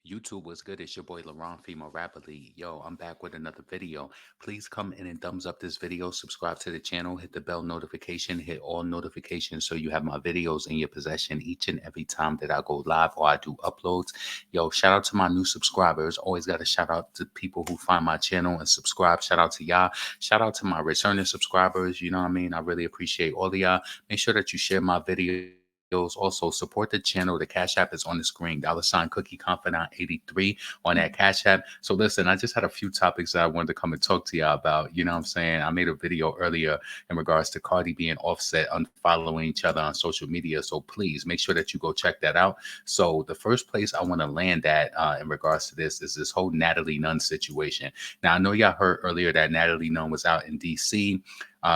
YouTube was good. It's your boy LaRon Female Rapper League. Yo, I'm back with another video. Please come in and thumbs up this video, subscribe to the channel, hit the bell notification, hit all notifications so you have my videos in your possession each and every time that I go live or I do uploads. Yo, shout out to my new subscribers. Always got to shout out to people who find my channel and subscribe. Shout out to y'all. Shout out to my returning subscribers. You know what I mean? I really appreciate all of y'all. Make sure that you share my videos. Also, support the channel. The Cash App is on the screen. $Cookie Confidant 83 on that Cash App. So listen, I just had a few topics that I wanted to come and talk to y'all about. You know what I'm saying? I made a video earlier in regards to Cardi B and Offset unfollowing each other on social media. So please make sure that you go check that out. So the first place I want to land at in regards to this is this whole Natalie Nunn situation. Now, I know y'all heard earlier that Natalie Nunn was out in DC.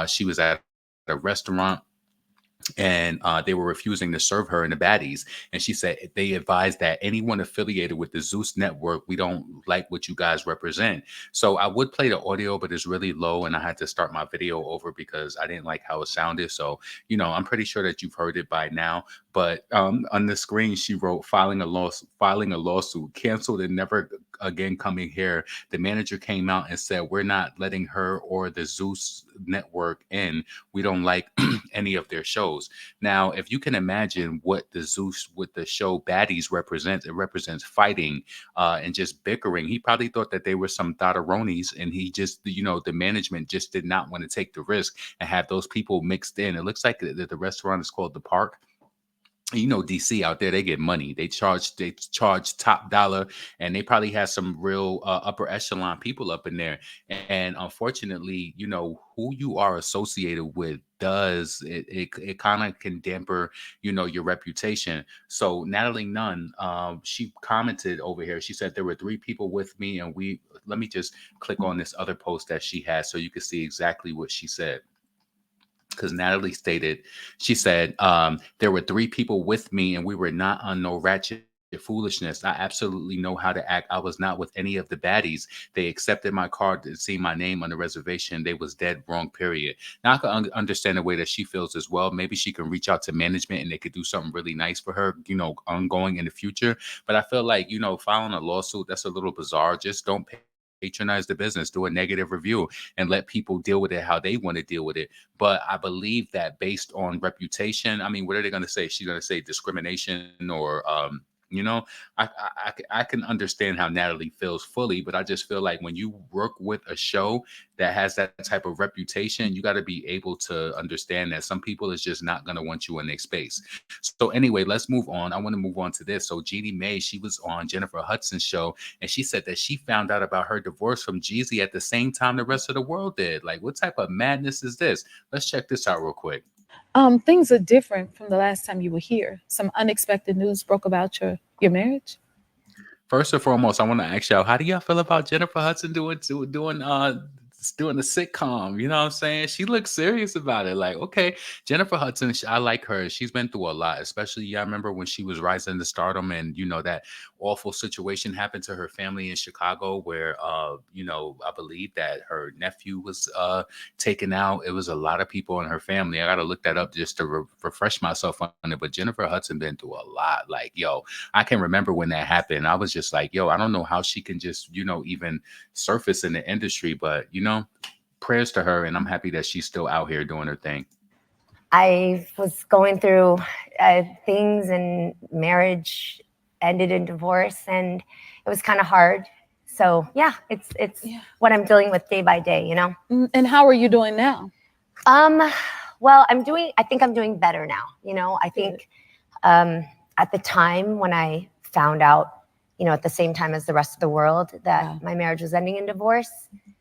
She was at a restaurant and they were refusing to serve her in the baddies. And she said they advised that anyone affiliated with the Zeus network, we don't like what you guys represent. So I would play the audio, but it's really low, and I had to start my video over because I didn't like how it sounded. So, you know, I'm pretty sure that you've heard it by now. But on the screen, she wrote, filing a lawsuit, canceled and never again coming here. The manager came out and said, we're not letting her or the Zeus network in. We don't like any of their shows. Now, if you can imagine what the Zeus with the show Baddies represents, it represents fighting and just bickering. He probably thought that they were some Thotaronis, and he just, you know, the management just did not want to take the risk and have those people mixed in. It looks like the restaurant is called The Park. You know, DC out there, they get money. They charge top dollar, and they probably have some real upper echelon people up in there. And unfortunately, you know, who you are associated with does it kind of can damper, you know, your reputation. So Natalie Nunn, she commented over here. She said there were 3 people with me, and we let me just click on this other post that she has so you can see exactly what she said, because Natalie stated, she said, there were 3 people with me and we were not on no ratchet foolishness. I absolutely know how to act. I was not with any of the baddies. They accepted my card to see my name on the reservation. They was dead wrong, period. Now I can understand the way that she feels as well. Maybe she can reach out to management and they could do something really nice for her, you know, ongoing in the future. But I feel like, you know, filing a lawsuit, that's a little bizarre. Just don't patronize the business, do a negative review, and let people deal with it how they want to deal with it. But I believe that based on reputation, I mean, what are they going to say? She's going to say discrimination or, you know, I can understand how Natalie feels fully, but I just feel like when you work with a show that has that type of reputation, you got to be able to understand that some people is just not going to want you in their space. So anyway, let's move on. I want to move on to this. So Jeannie Mai, she was on Jennifer Hudson's show, and she said that she found out about her divorce from Jeezy at the same time the rest of the world did. Like, what type of madness is this? Let's check this out real quick. Things are different from the last time you were here. Some unexpected news broke about your marriage. First and foremost, I want to ask y'all, how do y'all feel about Jennifer Hudson doing the sitcom? You know what I'm saying? She looks serious about it. Like, okay, Jennifer Hudson, I like her. She's been through a lot, especially y'all remember when she was rising to stardom, and you know that awful situation happened to her family in Chicago, where you know, I believe that her nephew was taken out. It was a lot of people in her family. I got to look that up just to refresh myself on it. But Jennifer Hudson been through a lot. Like, yo, I can remember when that happened. I was just like, yo, I don't know how she can just, you know, even surface in the industry. But, you know, prayers to her. And I'm happy that she's still out here doing her thing. I was going through things, and marriage ended in divorce, and it was kind of hard. So yeah, it's what I'm dealing with day by day, you know. And how are you doing now? Well, I think I'm doing better now. You know, I think at the time when I found out, you know, at the same time as the rest of the world, that my marriage was ending in divorce,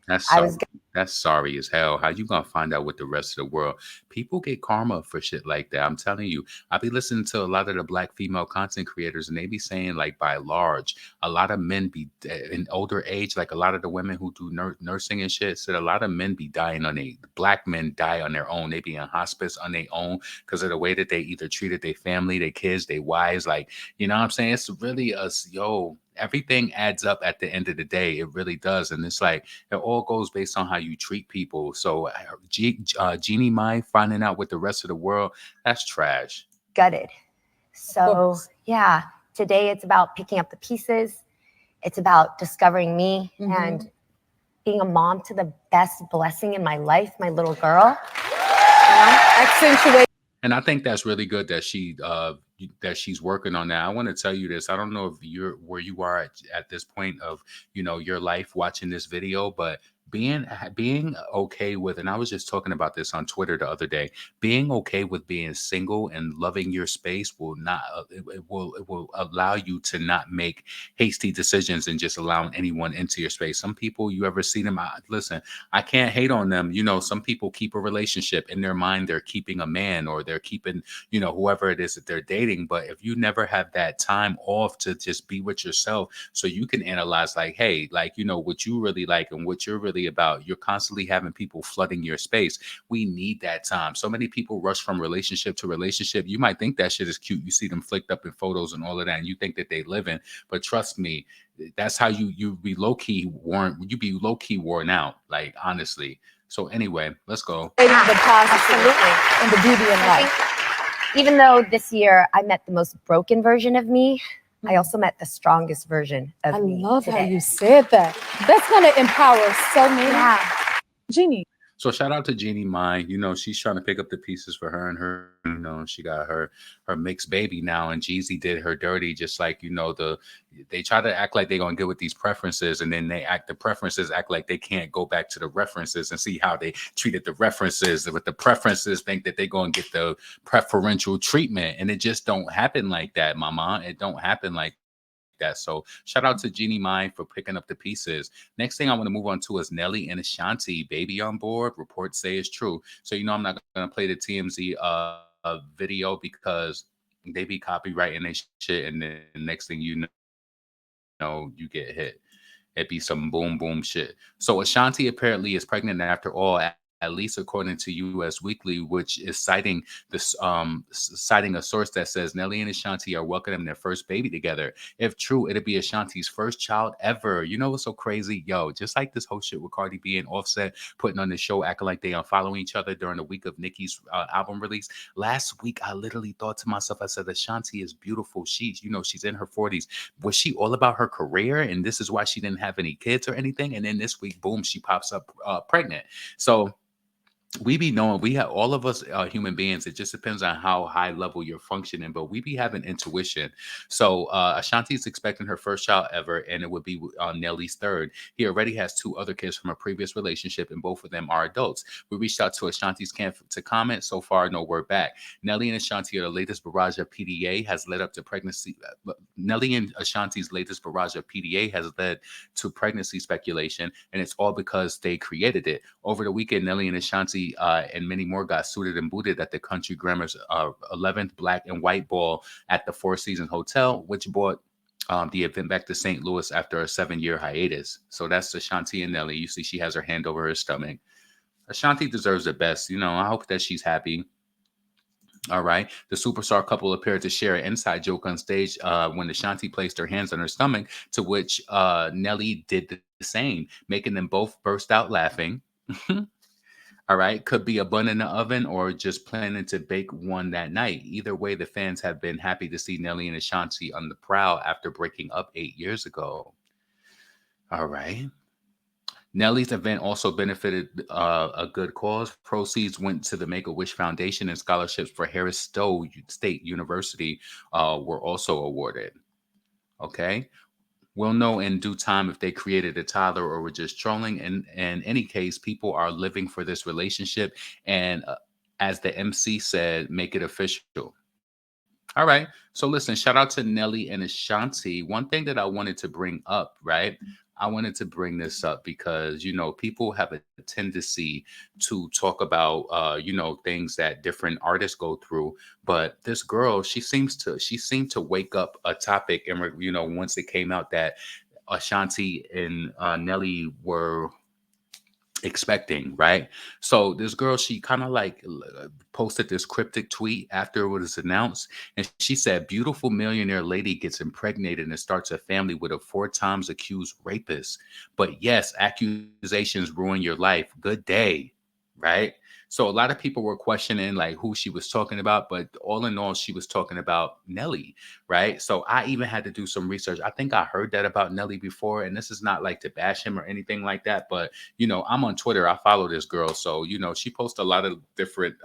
That's sorry as hell. How you gonna find out with the rest of the world? People get karma for shit like that. I'm telling you. I be listening to a lot of the Black female content creators, and they be saying, like, by large, a lot of men be in older age, like a lot of the women who do nursing and shit, said a lot of men be dying on Black men die on their own. They be in hospice on their own because of the way that they either treated their family, their kids, their wives. Like, you know what I'm saying? It's really us, yo. Everything adds up at the end of the day. It really does. And it's like, it all goes based on how you treat people. So Jeannie Mai finding out with the rest of the world, that's trash. gutted. So yeah, today it's about picking up the pieces It's about discovering me Mm-hmm. and being a mom to the best blessing in my life, my little girl. You know? Accentuate. And I think that's really good that she's working on that. I want to tell you this. I don't know if you're where you are at this point of your life watching this video, but being okay with, and I was just talking about this on Twitter the other day, being okay with being single and loving your space will not it will allow you to not make hasty decisions and just allowing anyone into your space. Some people, you ever see them? Listen, I can't hate on them. Some people keep a relationship in their mind. They're keeping a man, or they're keeping, whoever it is that they're dating. But if you never have that time off to just be with yourself, so you can analyze, like, hey, like, what you really like and what you're really about, you're constantly having people flooding your space. We need that time. So many people rush from relationship to relationship. You might think that shit is cute. You see them flicked up in photos and all of that, and you think that they live in. But trust me, that's how you be low key worn out, like, honestly. So anyway, let's go. The positive Absolutely. and the beauty in I life. think even though this year I met the most broken version of me, I also met the strongest version of me. I love how today. you said that. That's going to empower so many. Yeah. Jeannie. So shout out to Jeannie Mai. She's trying to pick up the pieces for her and her. She got her mixed baby now, and Jeezy did her dirty. Just like they try to act like they're gonna get with these preferences, and then the preferences act like they can't go back to the references and see how they treated the references. But the preferences think that they're gonna get the preferential treatment, and it just don't happen like that, mama. It don't happen like that. So shout out to Jeannie Mai for picking up the pieces. Next thing I want to move on to is Nelly and Ashanti. Baby on board. Reports say it's true. So I'm not going to play the TMZ video because they be copywriting their shit, and then next thing you know, you get hit. It'd be some boom boom shit. So Ashanti apparently is pregnant after all, at least according to US Weekly, which is citing citing a source that says Nelly and Ashanti are welcoming their first baby together. If true, it'll be Ashanti's first child ever. You know what's so crazy? Yo, just like this whole shit with Cardi B and Offset putting on the show, acting like they are following each other during the week of Nicki's album release. Last week, I literally thought to myself, I said, Ashanti is beautiful. She's in her 40s. Was she all about her career? And this is why she didn't have any kids or anything? And then this week, boom, she pops up pregnant. So we be knowing, we have, all of us human beings, it just depends on how high level you're functioning, but we be having intuition. So Ashanti's expecting her first child ever, and it would be Nelly's third. He already has 2 other kids from a previous relationship, and both of them are adults. We reached out to Ashanti's camp to comment. So far, no word back. Nelly and Ashanti are the latest barrage of PDA has led up to pregnancy. Nelly and Ashanti's latest barrage of PDA has led to pregnancy speculation, and it's all because they created it. Over the weekend, Nelly and Ashanti and many more got suited and booted at the Country Grammar's 11th Black and White Ball at the Four Seasons Hotel, which brought the event back to St. Louis after a 7-year hiatus. So that's Ashanti and Nelly. You see, she has her hand over her stomach. Ashanti deserves the best. I hope that she's happy. All right. The superstar couple appeared to share an inside joke on stage when Ashanti placed her hands on her stomach, to which Nelly did the same, making them both burst out laughing. All right. Could be a bun in the oven or just planning to bake one that night. Either way, the fans have been happy to see Nelly and Ashanti on the prowl after breaking up 8 years ago. All right. Nelly's event also benefited a good cause. Proceeds went to the Make-A-Wish Foundation, and scholarships for Harris Stowe State University were also awarded. Okay. We'll know in due time if they created a toddler or were just trolling. And in any case, people are living for this relationship. And as the MC said, make it official. All right. So listen, shout out to Nelly and Ashanti. One thing that I wanted to bring up, right? I wanted to bring this up because, people have a tendency to talk about, things that different artists go through. But this girl, she seemed to wake up a topic. And, once it came out that Ashanti and Nelly were expecting, right? So this girl, she kind of like posted this cryptic tweet after it was announced, and she said, beautiful millionaire lady gets impregnated and starts a family with a 4 times accused rapist, but yes, accusations ruin your life. Good day. Right? So a lot of people were questioning like who she was talking about, but all in all, she was talking about Nelly, right? So I even had to do some research. I think I heard that about Nelly before, and this is not like to bash him or anything like that, but I'm on Twitter. I follow this girl, so she posts a lot of different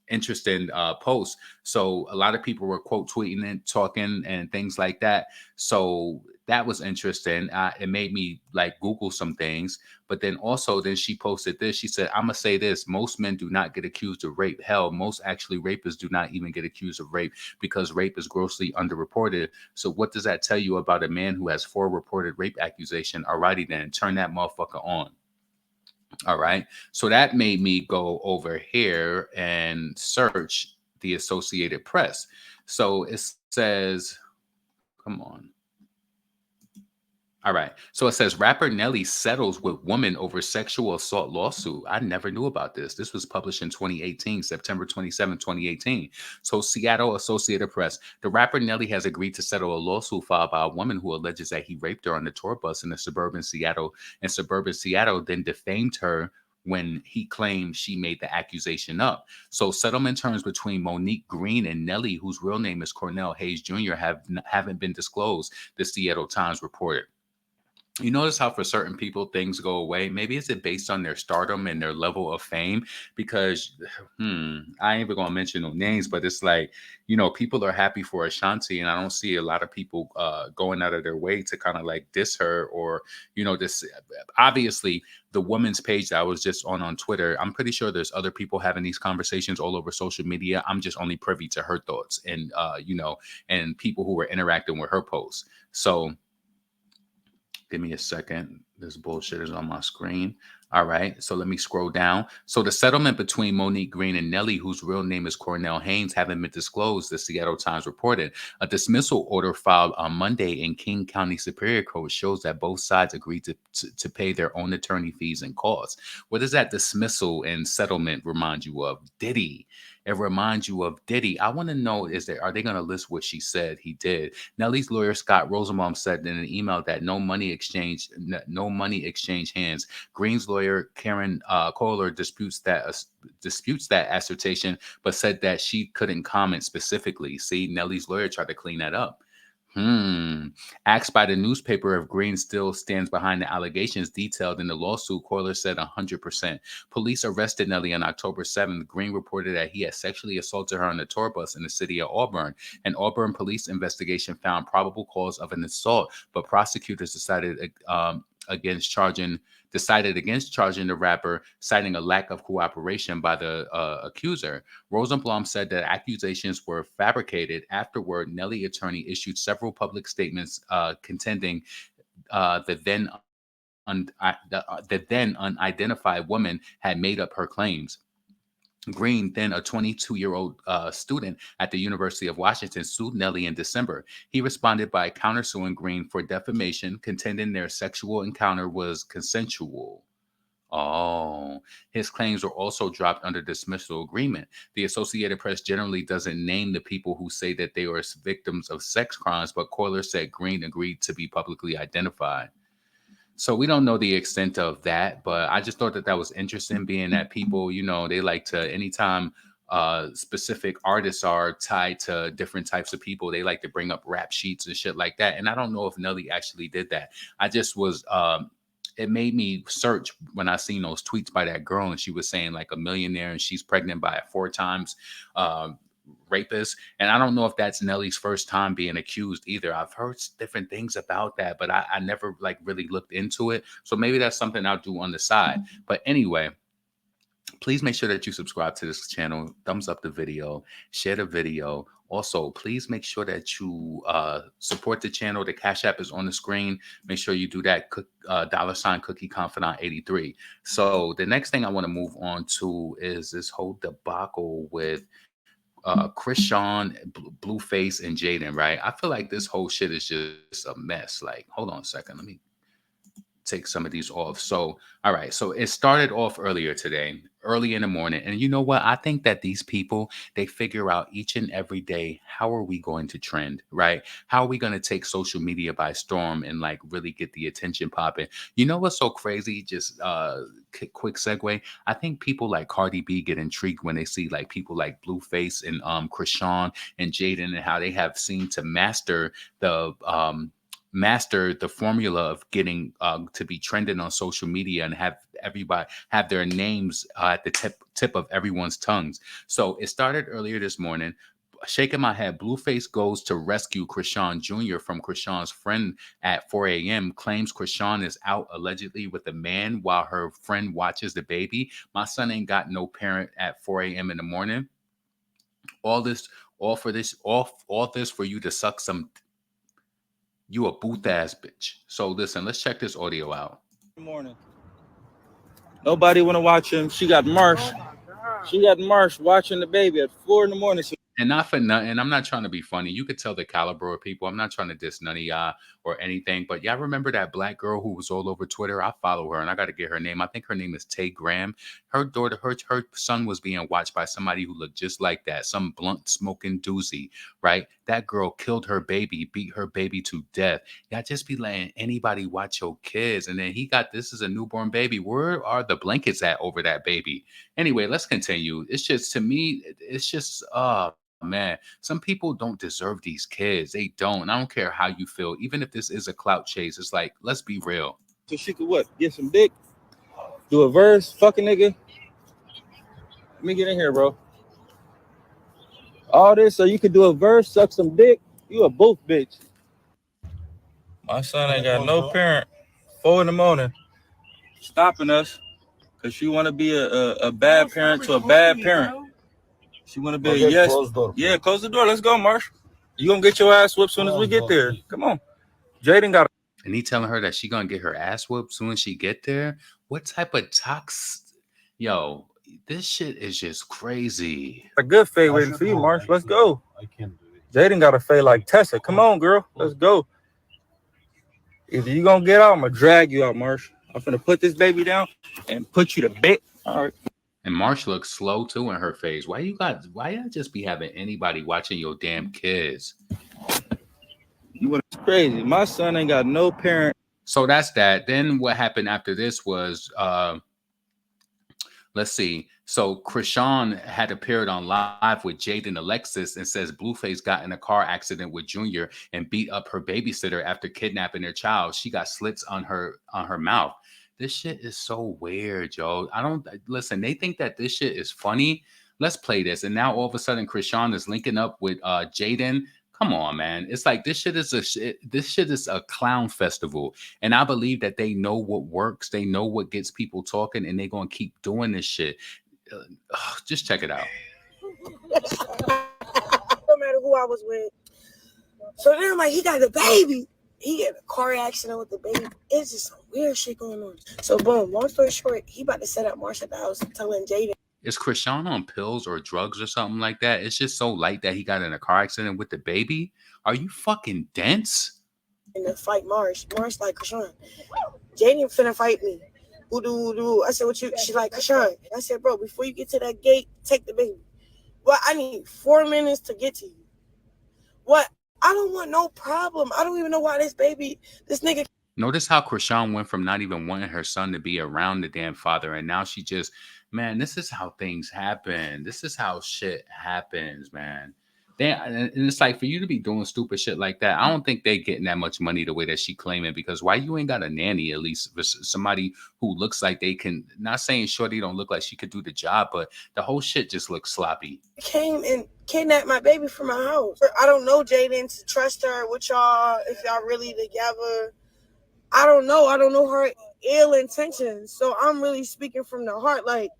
interesting posts. So a lot of people were quote tweeting and talking and things like that. So that was interesting. It made me like Google some things. But then also, then she posted this. She said, "I'm gonna say this: most men do not get accused of rape. Hell, most actually rapists do not even get accused of rape because rape is grossly underreported. So what does that tell you about a man who has 4 reported rape accusations? Alrighty then, turn that motherfucker on." All right. So that made me go over here and search the Associated Press. So it says, come on. All right. So it says rapper Nelly settles with woman over sexual assault lawsuit. I never knew about this. This was published in 2018, September 27, 2018. So Seattle Associated Press. The rapper Nelly has agreed to settle a lawsuit filed by a woman who alleges that he raped her on the tour bus in suburban Seattle, then defamed her when he claimed she made the accusation up. So settlement terms between Monique Green and Nelly, whose real name is Cornell Hayes Jr., haven't been disclosed, the Seattle Times reported. You notice how for certain people things go away. Maybe is it based on their stardom and their level of fame? Because I ain't even gonna mention no names, but it's like, people are happy for Ashanti, and I don't see a lot of people going out of their way to kind of like diss her or this. Obviously, the woman's page that I was just on Twitter, I'm pretty sure there's other people having these conversations all over social media. I'm just only privy to her thoughts and and people who were interacting with her posts. So give me a second. This bullshit is on my screen. All right. So let me scroll down. So the settlement between Monique Green and Nelly, whose real name is Cornell Haynes, haven't been disclosed, the Seattle Times reported. A dismissal order filed on Monday in King County Superior Court shows that both sides agreed to pay their own attorney fees and costs. What does that dismissal and settlement remind you of? Diddy. It reminds you of Diddy. I want to know, are they going to list what she said he did? Nelly's lawyer Scott Rosenbaum said in an email that no money exchange hands. Green's lawyer Karen Kohler disputes that assertion, but said that she couldn't comment specifically. See, Nelly's lawyer tried to clean that up. Asked by the newspaper if Green still stands behind the allegations detailed in the lawsuit, Coiler said 100%. Police arrested Nelly on October 7th. Green reported that he had sexually assaulted her on the tour bus in the city of Auburn. An Auburn police investigation found probable cause of an assault, but prosecutors decided against charging the rapper, citing a lack of cooperation by the accuser. Rosenblum said that accusations were fabricated. Afterward, Nelly attorney issued several public statements contending the then unidentified woman had made up her claims. Green, then a 22-year-old student at the University of Washington, sued Nelly in December. He responded by countersuing Green for defamation, contending their sexual encounter was consensual. Oh, his claims were also dropped under dismissal agreement. The Associated Press generally doesn't name the people who say that they are victims of sex crimes, but Coiler said Green agreed to be publicly identified. So we don't know the extent of that, but I just thought that was interesting, being that people, they like to, anytime specific artists are tied to different types of people, they like to bring up rap sheets and shit like that. And I don't know if Nelly actually did that. I just was, it made me search when I seen those tweets by that girl, and she was saying like a millionaire and she's pregnant by 4 times. Rapist. And I don't know if that's Nelly's first time being accused either. I've heard different things about that, but I never like really looked into it. So maybe that's something I'll do on the side. But anyway, please make sure that you subscribe to this channel, thumbs up the video, share the video. Also, please make sure that you support the channel. The Cash App is on the screen. Make sure you do that. $ Cookie Confidant 83. So the next thing I want to move on to is this whole debacle with Chrisean, Blueface, and Jaidyn, right? I feel like this whole shit is just a mess. Like, hold on a second. take some of these off. So, all right. So it started off earlier today, early in the morning. And you know what? I think that these people, they figure out each and every day, how are we going to trend, right? How are we going to take social media by storm and like really get the attention popping? You know what's so crazy? Just quick segue. I think people like Cardi B get intrigued when they see like people like Blueface and Chrisean and Jaidyn and how they have seemed to master the formula of getting to be trending on social media and have everybody have their names at the tip of everyone's tongues. So it started earlier this morning. Shaking my head, Blueface goes to rescue Chrisean Jr. from Chrisean's friend at 4 a.m. Claims Chrisean is out allegedly with a man while her friend watches the baby. My son ain't got no parent at 4 a.m. in the morning. All this for you to suck some. You a booth ass bitch. So listen, let's check this audio out. Morning. Nobody want to watch him. She got Marsh. She got Marsh watching the baby at 4 in the morning. And not for nothing, I'm not trying to be funny. You could tell the caliber of people. I'm not trying to diss none of y'all or anything. But y'all remember that black girl who was all over Twitter? I follow her and I got to get her name. I think her name is Tay Graham. Her daughter, her son was being watched by somebody who looked just like that. Some blunt smoking doozy, right? That girl killed her baby, beat her baby to death. Y'all just be letting anybody watch your kids. And then this is a newborn baby. Where are the blankets at over that baby? Anyway, let's continue. It's just, to me, it's just, man, some people don't deserve these kids. They don't. I don't care how you feel. Even if this is a clout chase, it's like, let's be real. So she could what? Get some dick, do a verse, fucking nigga. Let me get in here, bro. All this so you could do a verse, suck some dick. You a both bitch. My son ain't got no parent. 4 in the morning, stopping us because she want to be a bad parent to a bad parent. She want to be a yes. Yeah, close the door. Let's go, Marsh. You gonna get your ass whipped soon as we get there. Come on. Jaidyn got. And he telling her that she gonna get her ass whooped soon as she get there. What type of Yo, this shit is just crazy. A good fade waiting for you, Marsh. Let's go. I can't do it. Jaidyn got a fade like Tessa. Come on, girl. Let's go. Either you gonna get out, I'm gonna drag you out, Marsh. I'm gonna put this baby down and put you to bed. All right. And Marsh looks slow too in her face. Why y'all just be having anybody watching your damn kids? It's crazy. My son ain't got no parent. So that's that. Then what happened after this was, let's see. So Chrisean had appeared on Live with Jaidyn Alexis and says Blueface got in a car accident with Junior and beat up her babysitter after kidnapping their child. She got slits on her mouth. This shit is so weird, yo. Listen, they think that this shit is funny. Let's play this. And now all of a sudden Chrisean is linking up with Jaidyn. Come on, man. It's like this shit is a clown festival. And I believe that they know what works. They know what gets people talking, and they're going to keep doing this shit. Just check it out. No matter who I was with. So then I'm like, he got the baby. He had a car accident with the baby. It's just some weird shit going on. So boom, long story short, he about to set up Marsh at the house telling Jaidyn. Is Chrisean on pills or drugs or something like that? It's just so light that he got in a car accident with the baby. Are you fucking dense? And to fight Marsh. Marsh like, Chrisean, Jaidyn finna fight me. I said, what you? She's like, Chrisean. I said, bro, before you get to that gate, take the baby. Well, I need 4 minutes to get to you. What? I don't want no problem. I don't even know why this nigga. Notice how Chrisean went from not even wanting her son to be around the damn father, and now she just, man, this is how things happen. This is how shit happens, man. And it's like, for you to be doing stupid shit like that, I don't think they getting that much money the way that she claiming, because why you ain't got a nanny, at least somebody who looks like they can, not saying Shorty don't look like she could do the job, but the whole shit just looks sloppy. Came and kidnapped my baby from my house. I don't know Jaidyn to trust her with y'all, if y'all really together. I don't know. I don't know her ill intentions. So I'm really speaking from the heart, like.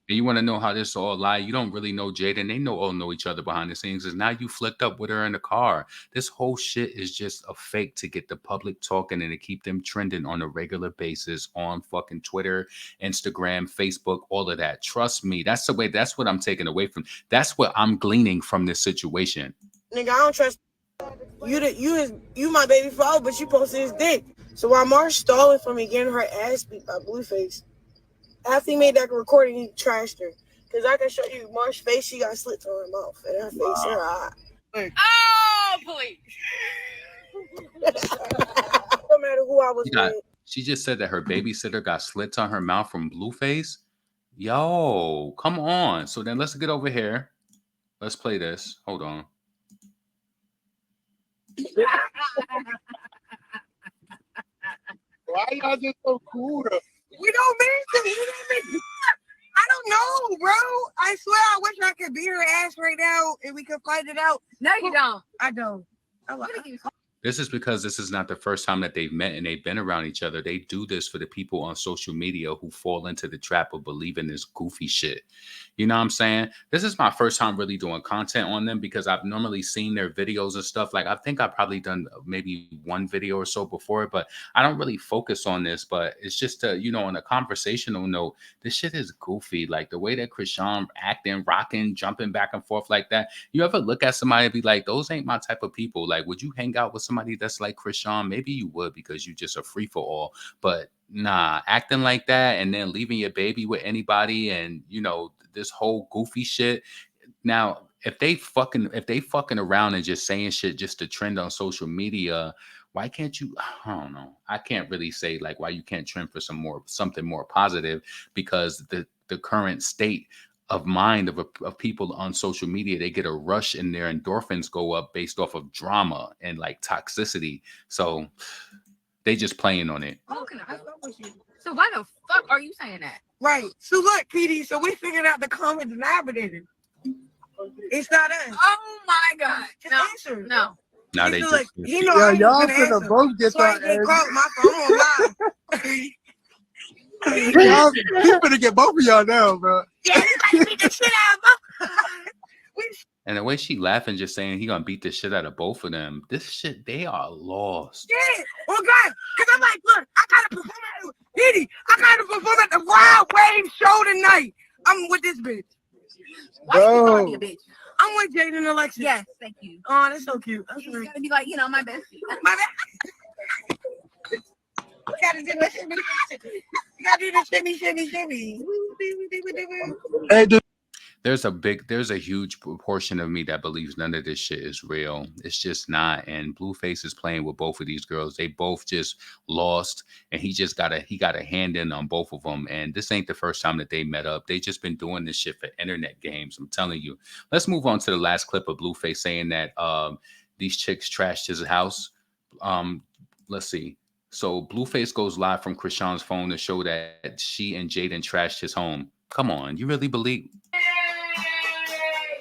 And you want to know how this all lie? You don't really know Jaidyn. They all know each other behind the scenes. And now you flicked up with her in the car. This whole shit is just a fake to get the public talking and to keep them trending on a regular basis on fucking Twitter, Instagram, Facebook, all of that. Trust me. That's the way. That's what I'm taking away from. That's what I'm gleaning from this situation. Nigga, I don't trust you. You my baby father, but you posted his dick. So while Marsh stalling for me, getting her ass beat by Blueface, after he made that recording, he trashed her. Because I can show you Marsh's face, she got slits on her mouth and her face and her eye. Oh, please. No matter who I was with. She just said that her babysitter got slits on her mouth from Blueface. Yo, come on. So then let's get over here. Let's play this. Hold on. Why y'all just so cool though? We don't mean to. I don't know, bro. I swear I wish I could beat her ass right now and we could fight it out. No, you don't. I don't. This is because this is not the first time that they've met and they've been around each other. They do this for the people on social media who fall into the trap of believing this goofy shit. You know what I'm saying? This is my first time really doing content on them because I've normally seen their videos and stuff. Like, I think I've probably done maybe one video or so before, but I don't really focus on this. But it's just, you know, on a conversational note, this shit is goofy. Like, the way that Chrisean acting, rocking, jumping back and forth like that. You ever look at somebody and be like, those ain't my type of people. Like, would you hang out with somebody that's like Chrisean? Maybe you would because you just a free for all. But nah, acting like that and then leaving your baby with anybody and, you know, this whole goofy shit. Now, if they fucking around and just saying shit just to trend on social media, why can't you? I don't know. I can't really say like why you can't trend for something more positive, because the current state of mind of people on social media, they get a rush and their endorphins go up based off of drama and like toxicity. So they just playing on it. Okay. So why the fuck are you saying that? Right. So look, PD, so we figured out the common denominator. It's not us. Oh my God. Just answer. No. Now they like, just you know, Yeah, I y'all ain't gonna finna both get so I that get ass. caught my phone on live. Y'all, he finna get both of y'all now, bro. Yeah, you gotta beat the shit out of and the way she laughing, just saying he gonna beat the shit out of both of them. This shit, they are lost. Yeah. Oh God, because I'm like, look, I gotta perform at Diddy. I gotta perform at the Wild Wave show tonight. I'm with this bitch. Why you calling me a bitch? I'm with Jaidyn and Alexis. Yes, thank you. Oh, that's so cute. That's You're right. gonna be like, you know, my bestie. My bad. You gotta do the shimmy, shimmy. You gotta do the shimmy, shimmy, shimmy. Hey, dude. There's a huge proportion of me that believes none of this shit is real. It's just not. And Blueface is playing with both of these girls. They both just lost, and he got a hand in on both of them. And this ain't the first time that they met up. They just been doing this shit for internet games. I'm telling you. Let's move on to the last clip of Blueface saying that these chicks trashed his house. Let's see. So Blueface goes live from Chrisean's phone to show that she and Jaidyn trashed his home. Come on, you really believe?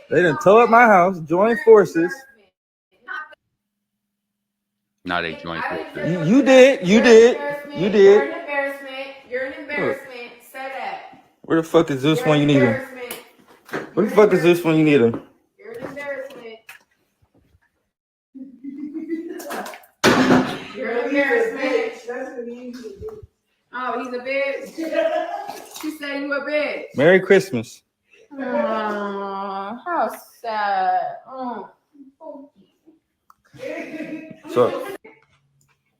They done tore up my house, joined forces. Now they joined forces. You did. You're an embarrassment. You're an embarrassment. Say that. Where the fuck is this when you need him? Where the fuck is this when you need him? You're an embarrassment. You're an embarrassment. Oh, he's a bitch. She said you a bitch. Merry Christmas. How sad. So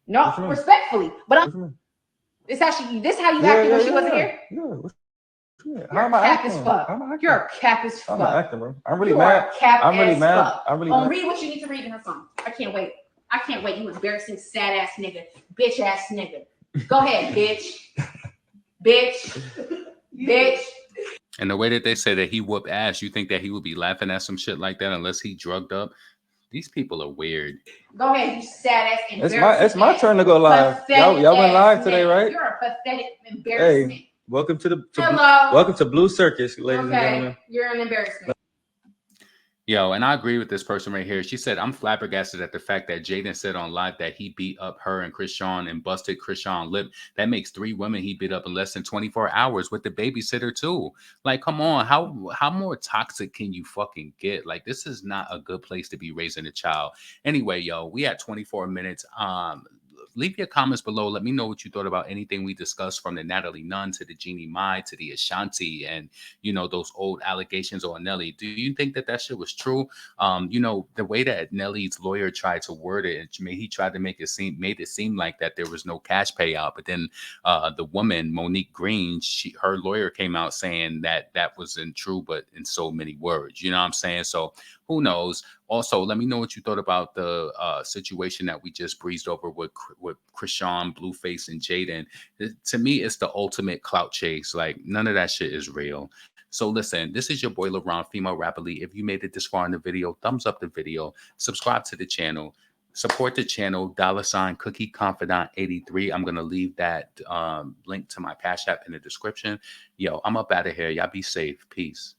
No, respectfully, but this how you acted when she wasn't here. Yeah. You're cap as fuck. You're a cap as fuck. I'm not acting, bro. I'm really You mad. are a cap I'm really as mad. fuck. I'm really Oh, mad. read what you need to read in her phone. I can't wait. You embarrassing sad ass nigga, bitch ass nigga. Go ahead, bitch. bitch. And the way that they say that he whooped ass, you think that he would be laughing at some shit like that unless he drugged up? These people are weird. Go ahead, you sad ass embarrassing. It's my turn to go live. Y'all went live today, right? You're a pathetic embarrassment. Hey, welcome to Hello. welcome to Blue Circus, ladies and gentlemen. You're an embarrassment. Yo, and I agree with this person right here. She said, I'm flabbergasted at the fact that Jaidyn said on live that he beat up her and Chrisean and busted Chrisean lip. That makes 3 women he beat up in less than 24 hours with the babysitter too. Like, come on, how more toxic can you fucking get? Like, this is not a good place to be raising a child. Anyway, yo, we at 24 minutes. leave your comments below. Let me know what you thought about anything we discussed, from the Natalie Nunn to the Jeannie Mai to the Ashanti, and those old allegations on Nelly. Do you think that shit was true? The way that Nelly's lawyer tried to word it, he tried to made it seem like that there was no cash payout, but then the woman Monique Green, her lawyer came out saying that wasn't true, but in so many words. You know what I'm saying? So who knows? Also, let me know what you thought about the situation that we just breezed over with Chrisean, Blueface, and Jaidyn. To me, it's the ultimate clout chase. Like, none of that shit is real. So listen, this is your boy LaRon, female rapidly. If you made it this far in the video, thumbs up the video, subscribe to the channel, support the channel, $ Cookie Confidant 83. I'm gonna leave that link to my Cash App in the description. Yo, I'm up out of here. Y'all be safe. Peace.